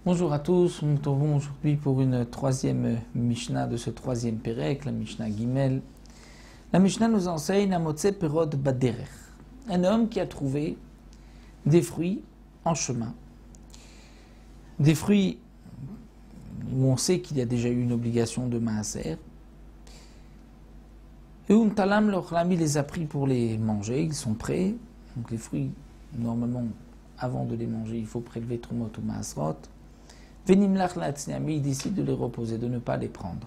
Bonjour à tous, nous nous retrouvons aujourd'hui pour une troisième Mishnah de ce troisième Pérec, la Mishnah Gimel. La Mishnah nous enseigne à Motse Perod Baderech, un homme qui a trouvé des fruits en chemin. Des fruits où on sait qu'il y a déjà eu une obligation de Maaser. Et Talam l'Ochlami les a pris pour les manger, ils sont prêts. Donc les fruits, normalement, avant de les manger, il faut prélever Trumot ou Maasrot. Venimlach Latzniami, il décide de les reposer, de ne pas les prendre.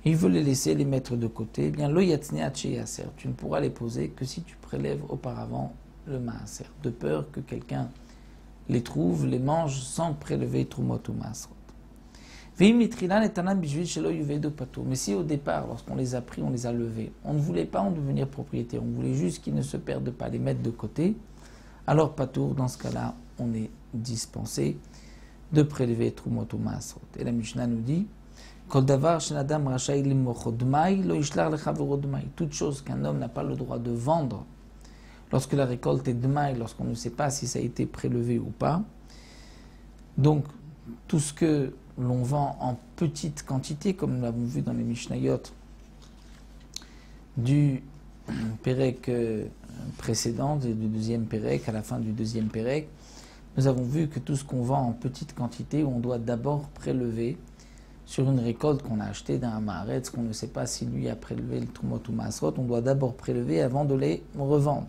Et il veut les laisser, les mettre de côté. Eh bien, Lo Yatzniat Sheyaser, tu ne pourras les poser que si tu prélèves auparavant le Maaser, de peur que quelqu'un les trouve, les mange sans prélever Trumot ou Maasrot. Mais si au départ, lorsqu'on les a pris, on les a levés, on ne voulait pas en devenir propriétaire, on voulait juste qu'ils ne se perdent pas, les mettre de côté, alors patour, dans ce cas-là, on est dispensé de prélever Trumot ou Maasrot. Et la Mishnah nous dit toute chose qu'un homme n'a pas le droit de vendre lorsque la récolte est demaï, lorsqu'on ne sait pas si ça a été prélevé ou pas. Donc, tout ce que l'on vend en petite quantité, comme nous l'avons vu dans les Mishnayot du Pérec précédent, du deuxième Pérec, à la fin du deuxième Pérec, nous avons vu que tout ce qu'on vend en petite quantité, on doit d'abord prélever sur une récolte qu'on a achetée d'un Maaretz, qu'on ne sait pas si lui a prélevé le Trumot ou Maasrot, on doit d'abord prélever avant de les revendre.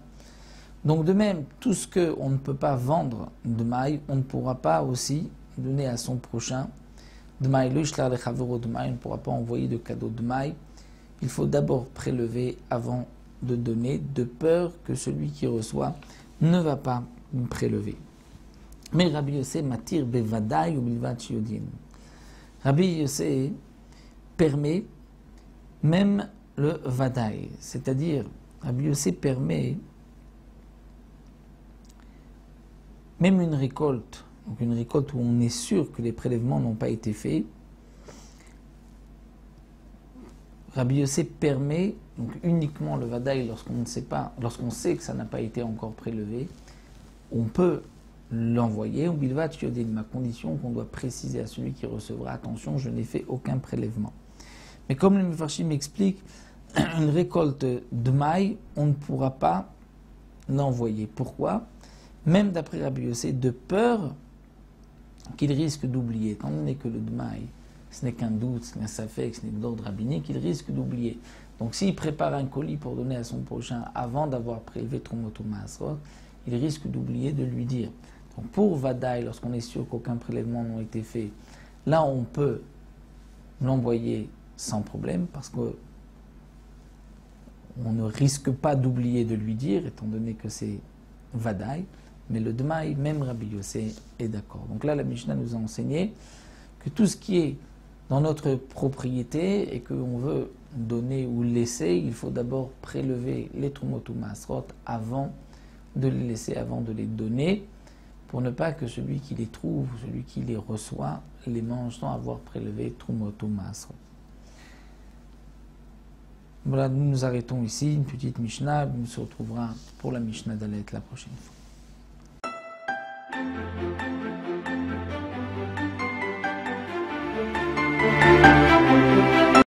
Donc de même, tout ce qu'on ne peut pas vendre de maï, on ne pourra pas aussi donner à son prochain de maï. On ne pourra pas envoyer de cadeau de maï. Il faut d'abord prélever avant de donner, de peur que celui qui reçoit ne va pas prélever. Mais Rabbi Yossé matir bevadai ou bilvat shiodin. Rabbi Yossé permet même le vadai, c'est-à-dire Rabbi Yossé permet même une récolte, donc une récolte où on est sûr que les prélèvements n'ont pas été faits. Rabbi Yossé permet donc uniquement le vadaï lorsqu'on ne sait pas, lorsqu'on sait que ça n'a pas été encore prélevé, on peut l'envoyer. Au bilvat yodin, ma condition qu'on doit préciser à celui qui recevra, attention, je n'ai fait aucun prélèvement. Mais comme le Mefarshim m'explique, une récolte de maï, on ne pourra pas l'envoyer. Pourquoi? Même d'après Rabbi Yossé, de peur qu'il risque d'oublier. Étant donné que le dmaï, ce n'est qu'un doute, ce n'est qu'un safek, ce n'est que d'ordre rabbinique, il risque d'oublier. Donc s'il prépare un colis pour donner à son prochain avant d'avoir prélevé Trumot ou Maasrot, il risque d'oublier de lui dire. Donc pour Vadaï, lorsqu'on est sûr qu'aucun prélèvement n'a été fait, là on peut l'envoyer sans problème parce qu'on ne risque pas d'oublier de lui dire, étant donné que c'est Vadaï. Mais le Dmaï, même Rabbi Yossé est d'accord. Donc là, la Mishnah nous a enseigné que tout ce qui est dans notre propriété et qu'on veut donner ou laisser, il faut d'abord prélever les Trumot ou Maasrot avant de les laisser, avant de les donner, pour ne pas que celui qui les trouve, celui qui les reçoit, les mange sans avoir prélevé Trumot ou Maasrot. Voilà, nous nous arrêtons ici, une petite Mishnah, on se retrouvera pour la Mishnah d'Alet la prochaine fois.